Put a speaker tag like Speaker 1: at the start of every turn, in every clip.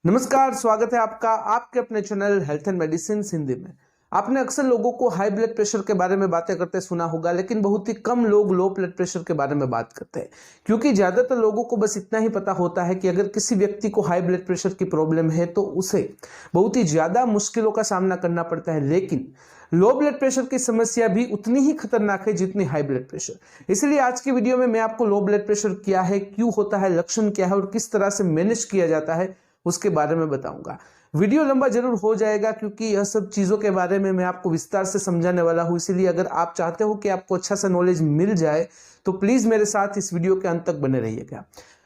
Speaker 1: नमस्कार, स्वागत है आपका आपके अपने channel health and medicine Hindi में। आपने अक्सर लोगों को हाई ब्लड प्रेशर के बारे में बातें करते सुना होगा, लेकिन बहुत ही कम लोग लो ब्लड प्रेशर के बारे में बात करते हैं, क्योंकि ज्यादातर लोगों को बस इतना ही पता होता है कि अगर किसी व्यक्ति को हाई ब्लड प्रेशर की प्रॉब्लम है तो उसे बहुत ही ज्यादा मुश्किलों का सामना करना पड़ता है। लेकिन लो ब्लड प्रेशर की समस्या भी उतनी ही खतरनाक है जितनी हाई ब्लड प्रेशर। इसलिए आज की वीडियो में मैं आपको लो ब्लड प्रेशर क्या है, क्यों होता है, लक्षण क्या है और किस तरह से मैनेज किया जाता है उसके बारे में बताऊंगा। वीडियो लंबा जरूर हो जाएगा क्योंकि यह सब चीजों के बारे में मैं आपको विस्तार से समझाने वाला हूं। इसीलिए अगर आप चाहते हो कि आपको अच्छा सा नॉलेज मिल जाए तो प्लीज मेरे साथ इस वीडियो के अंत तक बने रहिएगा।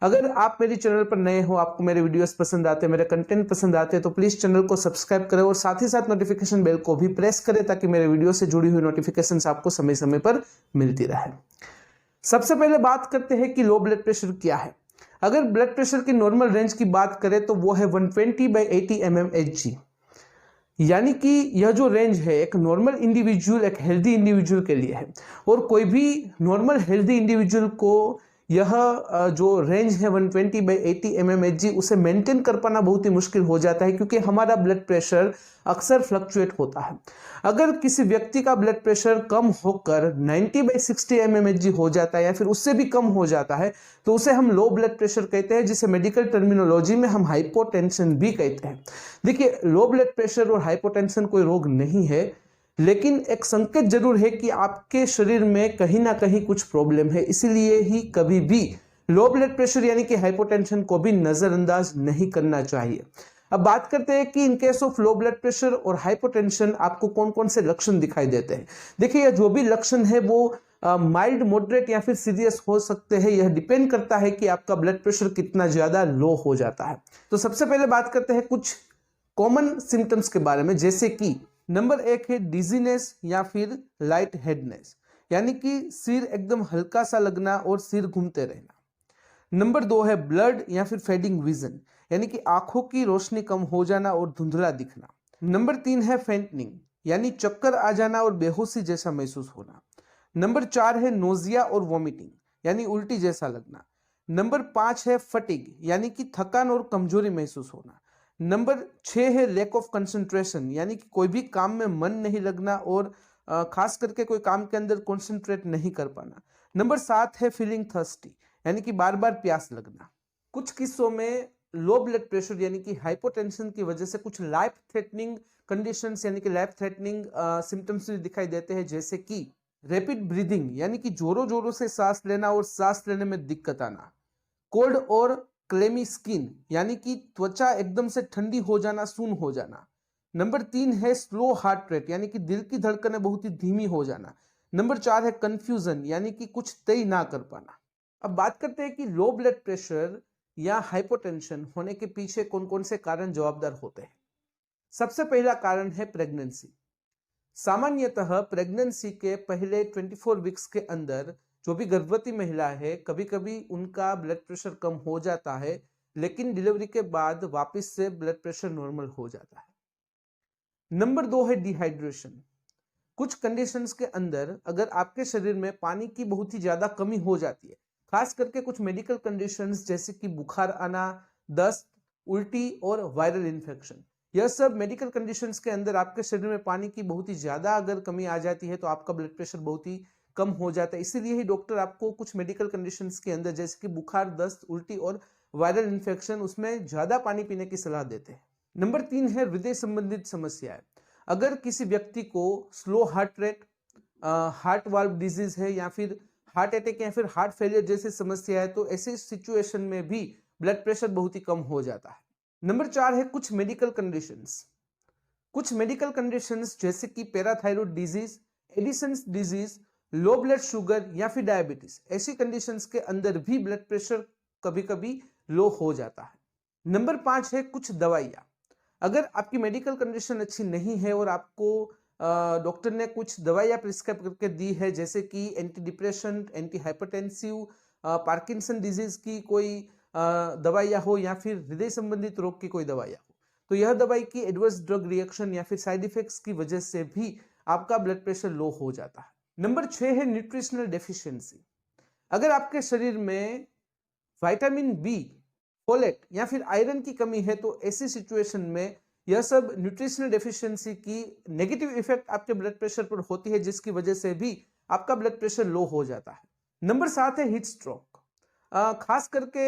Speaker 1: अगर आप मेरे चैनल पर नए हो, आपको मेरे वीडियोस पसंद आते हैं, मेरे कंटेंट पसंद आते हैं, तो प्लीज चैनल को सब्सक्राइब करें और साथ ही साथ नोटिफिकेशन बेल को भी प्रेस करें ताकि मेरे वीडियो से जुड़ी हुई नोटिफिकेशन आपको समय समय पर मिलती रहे। सबसे पहले बात करते हैं कि लो ब्लड प्रेशर क्या है। अगर ब्लड प्रेशर की नॉर्मल रेंज की बात करें तो वो है 120/80 mmHg, यानी कि यह जो रेंज है एक नॉर्मल इंडिविजुअल, एक हेल्दी इंडिविजुअल के लिए है। और कोई भी नॉर्मल हेल्दी इंडिविजुअल को यह जो रेंज है 120/80 mmHg उसे मेंटेन कर पाना बहुत ही मुश्किल हो जाता है, क्योंकि हमारा ब्लड प्रेशर अक्सर फ्लक्चुएट होता है। अगर किसी व्यक्ति का ब्लड प्रेशर कम होकर 90/60 mmHg हो जाता है या फिर उससे भी कम हो जाता है तो उसे हम लो ब्लड प्रेशर कहते हैं, जिसे मेडिकल टर्मिनोलॉजी में हम हाइपोटेंशन भी कहते हैं। देखिए, लो ब्लड प्रेशर और हाइपोटेंशन कोई रोग नहीं है, लेकिन एक संकेत जरूर है कि आपके शरीर में कहीं ना कहीं कुछ प्रॉब्लम है। इसीलिए ही कभी भी लो ब्लड प्रेशर यानी कि हाइपोटेंशन को भी नजरअंदाज नहीं करना चाहिए। अब बात करते हैं कि in case of low blood pressure और हाइपोटेंशन आपको कौन कौन से लक्षण दिखाई देते हैं। देखिए, यह जो भी लक्षण है वो माइल्ड, मॉडरेट या फिर सीरियस हो सकते हैं। यह डिपेंड करता है कि आपका ब्लड प्रेशर कितना ज्यादा लो हो जाता है। तो सबसे पहले बात करते हैं कुछ कॉमन सिम्टम्स के बारे में, जैसे कि नंबर 1 है डिजीनेस या फिर लाइट हेडनेस, यानी कि सिर एकदम हल्का सा लगना और सिर घूमते रहना। नंबर 2 है ब्लड या फिर फेडिंग विजन, यानी कि आंखों की रोशनी कम हो जाना और धुंधला दिखना। नंबर 3 है फेंटनिंग, यानी चक्कर आ जाना और बेहोशी जैसा महसूस होना। नंबर 4 है नोजिया और वॉमिटिंग, यानी उल्टी जैसा लगना। नंबर 5 है फटीग, यानी कि थकान और कमजोरी महसूस होना। नंबर 6 है लैक ऑफ कंसंट्रेशन, यानी कि कोई भी काम में मन नहीं लगना और खास करके कोई काम के अंदर कंसंट्रेट नहीं कर पाना। नंबर 7 है फीलिंग थर्स्टी, यानी कि बार बार प्यास लगना। कुछ किस्सों में लो ब्लड प्रेशर यानी कि हाइपोटेंशन की वजह से कुछ लाइफ थ्रेटनिंग कंडीशंस यानी कि लाइफ थ्रेटनिंग सिम्टम्स भी दिखाई देते हैं, जैसे कि रैपिड ब्रीदिंग, यानी कि जोरों जोरों से सांस लेना और सांस लेने में दिक्कत आना। कोल्ड और क्लेमी स्किन, यानी कि त्वचा एकदम से ठंडी हो जाना, सून हो जाना। नंबर 3 है स्लो हार्ट रेट, यानी कि दिल की धड़कनें बहुत ही धीमी हो जाना। नंबर 4 है कंफ्यूजन, यानी कि कुछ तय ना कर पाना। अब बात करते हैं कि लो ब्लड प्रेशर या हाइपोटेंशन होने के पीछे कौन कौन से कारण जवाबदार होते हैं। सबसे पहला कारण है प्रेगनेंसी। सामान्यतः प्रेगनेंसी के पहले 24 वीक्स के अंदर जो भी गर्भवती महिला है, कभी कभी उनका ब्लड प्रेशर कम हो जाता है, लेकिन डिलीवरी के बाद वापस से ब्लड प्रेशर नॉर्मल हो जाता है। नंबर 2 है डिहाइड्रेशन। कुछ कंडीशंस के अंदर अगर आपके शरीर में पानी की बहुत ही ज्यादा कमी हो जाती है, खास करके कुछ मेडिकल कंडीशंस जैसे कि बुखार आना, दस्त, उल्टी और वायरल इन्फेक्शन, यह सब मेडिकल कंडीशंस के अंदर आपके शरीर में पानी की बहुत ही ज्यादा अगर कमी आ जाती है तो आपका ब्लड प्रेशर बहुत ही कम हो जाता है। इसीलिए ही डॉक्टर आपको कुछ मेडिकल कंडीशंस के अंदर जैसे कि बुखार, दस्त, उल्टी और वायरल इन्फेक्शन, उसमें ज्यादा पानी पीने की सलाह देते हैं। नंबर 3 है हृदय संबंधित समस्याएं। अगर किसी व्यक्ति को slow heart rate, heart valve disease है या फिर हार्ट अटैक या फिर हार्ट फेलियर जैसी समस्या है, तो ऐसे सिचुएशन में भी ब्लड प्रेशर बहुत ही कम हो जाता है। नंबर 4 है कुछ मेडिकल कंडीशंस। कुछ मेडिकल कंडीशंस जैसे कि parathyroid disease, Edison's disease, low blood sugar या फिर डायबिटीज, ऐसी कंडीशंस के अंदर भी ब्लड प्रेशर कभी कभी लो हो जाता है। नंबर 5 है कुछ दवाइयां। अगर आपकी मेडिकल कंडीशन अच्छी नहीं है और आपको डॉक्टर ने कुछ दवाइयां प्रिस्क्राइब करके दी है, जैसे कि anti depression, anti hypertensive, Parkinson disease की कोई दवाइयां हो या फिर हृदय संबंधित रोग की कोई दवाइयां हो, तो यह दवाई की एडवर्स ड्रग रिएक्शन या फिर साइड इफेक्ट्स की वजह से भी आपका ब्लड प्रेशर लो हो जाता है। नंबर 6 है न्यूट्रिशनल डेफिशिएंसी। अगर आपके शरीर में विटामिन बी फोलेट या फिर आयरन की कमी है, तो ऐसी सिचुएशन में यह सब न्यूट्रिशनल डेफिशिएंसी की नेगेटिव इफेक्ट आपके ब्लड प्रेशर पर होती है, जिसकी वजह से भी आपका ब्लड प्रेशर लो हो जाता है। नंबर 7 है हीट स्ट्रोक। खास करके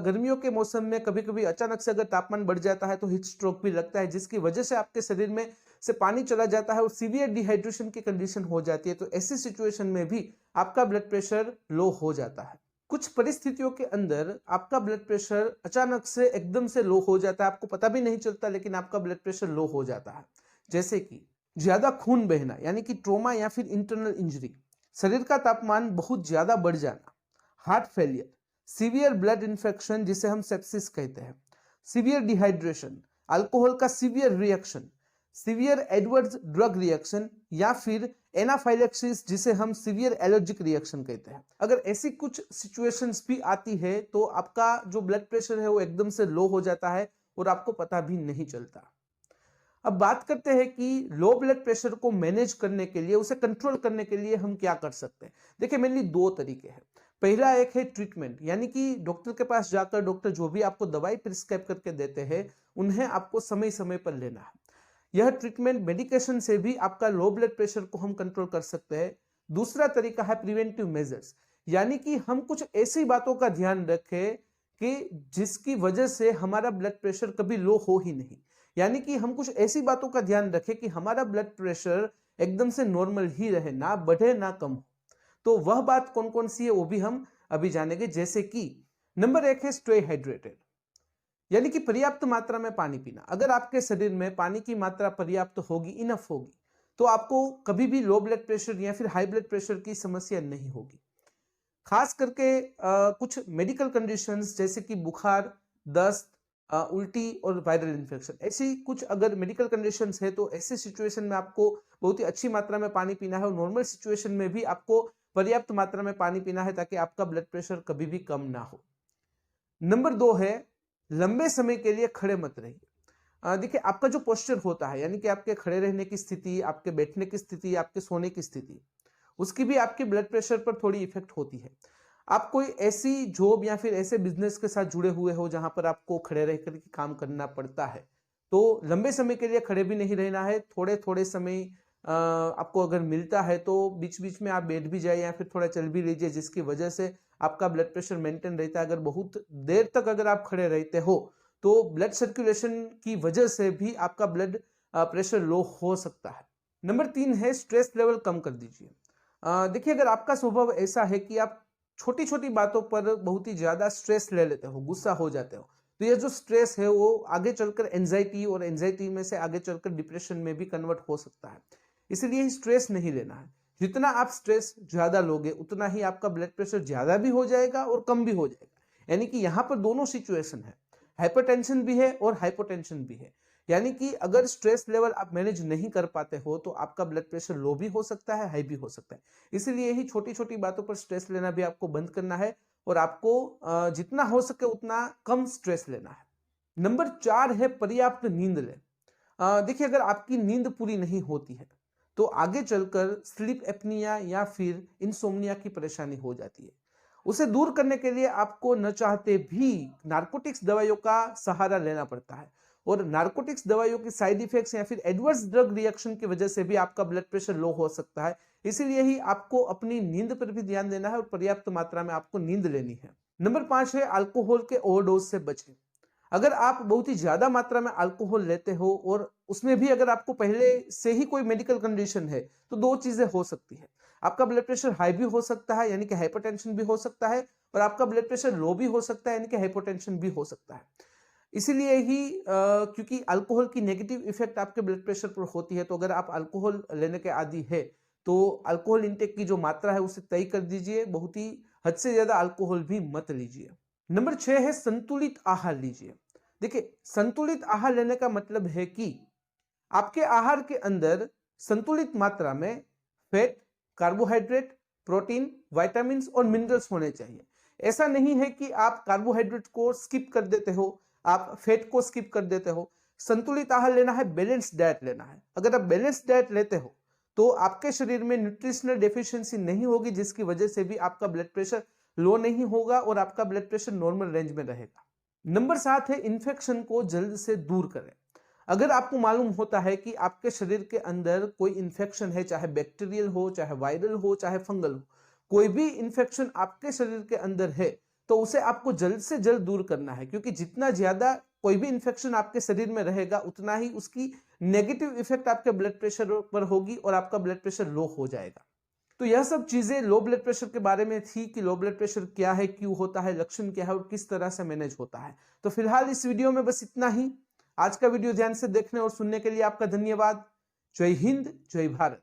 Speaker 1: गर्मियों के मौसम में कभी कभी अचानक से अगर तापमान बढ़ जाता है तो हीट स्ट्रोक भी लगता है, जिसकी वजह से आपके शरीर में से पानी चला जाता है और सीवियर डिहाइड्रेशन की कंडीशन हो जाती है। तो ऐसी सिचुएशन में भी आपका ब्लड प्रेशर लो हो जाता है। कुछ परिस्थितियों के अंदर आपका ब्लड प्रेशर अचानक से एकदम से लो हो जाता है, आपको पता भी नहीं चलता, लेकिन आपका ब्लड प्रेशर लो हो जाता है। जैसे कि ज्यादा खून बहना यानी कि ट्रोमा या फिर इंटरनल इंजरी, शरीर का तापमान बहुत ज्यादा बढ़ जाना, heart failure, severe blood infection जिसे हम सेप्सिस कहते हैं, सीवियर डिहाइड्रेशन, अल्कोहल का severe reaction, severe adverse drug reaction या फिर एनाफाइलेक्सिस जिसे हम सीवियर एलर्जिक रिएक्शन कहते हैं। अगर ऐसी कुछ सिचुएशंस भी आती है तो आपका जो ब्लड प्रेशर है वो एकदम से लो हो जाता है और आपको पता भी नहीं चलता। अब बात करते हैं कि लो ब्लड प्रेशर को मैनेज करने के लिए, उसे कंट्रोल करने के लिए हम क्या कर सकते हैं। देखिए मेनली दो तरीके हैं। पहला एक है ट्रीटमेंट, यानी कि डॉक्टर के पास जाकर डॉक्टर जो भी आपको दवाई प्रिस्क्राइब करके देते हैं उन्हें आपको समय समय पर लेना है। यह ट्रीटमेंट मेडिकेशन से भी आपका लो ब्लड प्रेशर को हम कंट्रोल कर सकते हैं। दूसरा तरीका है प्रिवेंटिव मेजर्स, यानी कि हम कुछ ऐसी बातों का ध्यान रखें कि जिसकी वजह से हमारा ब्लड प्रेशर कभी लो हो ही नहीं। यानी कि हम कुछ ऐसी बातों का ध्यान रखें कि हमारा ब्लड प्रेशर एकदम से नॉर्मल ही रहे, ना बढ़े ना कम हो। तो वह बात कौन कौन सी है वो भी हम अभी जानेंगे। जैसे कि नंबर 1 है स्टे हाइड्रेटेड, यानी कि पर्याप्त मात्रा में पानी पीना। अगर आपके शरीर में पानी की मात्रा पर्याप्त होगी, इनफ होगी, तो आपको कभी भी लो ब्लड प्रेशर या फिर हाई ब्लड प्रेशर की समस्या नहीं होगी। खास करके कुछ मेडिकल कंडीशंस जैसे कि बुखार, दस्त, उल्टी और वायरल इन्फेक्शन, ऐसी कुछ अगर मेडिकल कंडीशंस है तो ऐसी सिचुएशन में आपको बहुत ही अच्छी मात्रा में पानी पीना है और नॉर्मल सिचुएशन में भी आपको पर्याप्त मात्रा में पानी पीना है ताकि आपका ब्लड प्रेशर कभी भी कम ना हो। नंबर 2 है लंबे समय के लिए खड़े मत रहिए। देखिए आपका जो पोस्चर होता है, यानी कि आपके खड़े रहने की स्थिति, आपके बैठने की स्थिति, आपके सोने की स्थिति, उसकी भी आपके ब्लड प्रेशर पर थोड़ी इफेक्ट होती है। आप कोई ऐसी जॉब या फिर ऐसे बिजनेस के साथ जुड़े हुए हो जहां पर आपको खड़े रह कर के काम करना पड़ता है, तो लंबे समय के लिए खड़े भी नहीं रहना है। थोड़े थोड़े समय आपको अगर मिलता है तो बीच बीच में आप बैठ भी जाए या फिर थोड़ा चल भी लीजिए, जिसकी वजह से आपका ब्लड प्रेशर मेंटेन रहता है। अगर बहुत देर तक अगर आप खड़े रहते हो तो ब्लड सर्कुलेशन की वजह से भी आपका ब्लड प्रेशर लो हो सकता है। नंबर 3 है स्ट्रेस लेवल कम कर दीजिए। देखिए अगर आपका स्वभाव ऐसा है कि आप छोटी छोटी बातों पर बहुत ही ज्यादा स्ट्रेस ले लेते हो, गुस्सा हो जाते हो, तो ये जो स्ट्रेस है वो आगे चलकर एंजाइटी और एंजाइटी में से आगे चलकर डिप्रेशन में भी कन्वर्ट हो सकता है। इसलिए स्ट्रेस नहीं लेना है। जितना आप स्ट्रेस ज्यादा लोगे उतना ही आपका ब्लड प्रेशर ज्यादा भी हो जाएगा और कम भी हो जाएगा। यानी कि यहाँ पर दोनों सिचुएशन है, हाइपरटेंशन भी है और हाइपोटेंशन भी है। यानी कि अगर स्ट्रेस लेवल आप मैनेज नहीं कर पाते हो तो आपका ब्लड प्रेशर लो भी हो सकता है, हाई भी हो सकता है। इसीलिए ही छोटी छोटी बातों पर स्ट्रेस लेना भी आपको बंद करना है और आपको जितना हो सके उतना कम स्ट्रेस लेना है। नंबर 4 है पर्याप्त नींद ले। देखिए अगर आपकी नींद पूरी नहीं होती है तो आगे चलकर स्लीप एपनिया या फिर इंसोम्निया की परेशानी हो जाती है। उसे दूर करने के लिए आपको न चाहते भी नार्कोटिक्स दवाइयों का सहारा लेना पड़ता है और नार्कोटिक्स दवाइयों की साइड इफेक्ट्स या फिर एडवर्स ड्रग रिएक्शन की वजह से भी आपका ब्लड प्रेशर लो हो सकता है। इसीलिए ही आपको अपनी नींद पर भी ध्यान देना है और पर्याप्त मात्रा में आपको नींद लेनी है। नंबर 5 है अल्कोहल के ओवरडोज से बचें। अगर आप बहुत ही ज्यादा मात्रा में अल्कोहल लेते हो और उसमें भी अगर आपको पहले से ही कोई मेडिकल कंडीशन है तो दो चीजें हो सकती है। आपका ब्लड प्रेशर हाई भी हो सकता है यानी कि हाइपरटेंशन भी हो सकता है और आपका ब्लड प्रेशर लो भी हो सकता है यानी कि हाइपोटेंशन भी हो सकता है। इसीलिए ही क्योंकि अल्कोहल की नेगेटिव इफेक्ट आपके ब्लड प्रेशर पर होती है, तो अगर आप अल्कोहल लेने के आदी है तो अल्कोहल इंटेक की जो मात्रा है उसे तय कर दीजिए, बहुत ही हद से ज्यादा अल्कोहल भी मत लीजिए। नंबर 6 है संतुलित आहार लीजिए। देखिए संतुलित आहार लेने का मतलब है कि आपके आहार के अंदर संतुलित मात्रा में फैट, कार्बोहाइड्रेट, प्रोटीन, विटामिन और मिनरल्स होने चाहिए। ऐसा नहीं है कि आप कार्बोहाइड्रेट को स्किप कर देते हो, आप फैट को स्किप कर देते हो। संतुलित आहार लेना है, बैलेंस्ड डाइट लेना है। अगर आप बैलेंस्ड डाइट लेते हो तो आपके शरीर में न्यूट्रिशनल डेफिशिएंसी नहीं होगी, जिसकी वजह से भी आपका ब्लड प्रेशर लो नहीं होगा और आपका ब्लड प्रेशर नॉर्मल रेंज में रहेगा। नंबर 7 है इन्फेक्शन को जल्द से दूर करें। अगर आपको मालूम होता है कि आपके शरीर के अंदर कोई इन्फेक्शन है, चाहे बैक्टीरियल हो, चाहे वायरल हो, चाहे फंगल हो, कोई भी इन्फेक्शन आपके शरीर के अंदर है, तो उसे आपको जल्द से जल्द दूर करना है, क्योंकि जितना ज्यादा कोई भी इन्फेक्शन आपके शरीर में रहेगा उतना ही उसकी नेगेटिव इफेक्ट आपके ब्लड प्रेशर पर होगी और आपका ब्लड प्रेशर लो हो जाएगा। तो यह सब चीजें लो ब्लड प्रेशर के बारे में थी कि लो ब्लड प्रेशर क्या है, क्यों होता है, लक्षण क्या है और किस तरह से मैनेज होता है। तो फिलहाल इस वीडियो में बस इतना ही। आज का वीडियो ध्यान से देखने और सुनने के लिए आपका धन्यवाद। जय हिंद, जय भारत।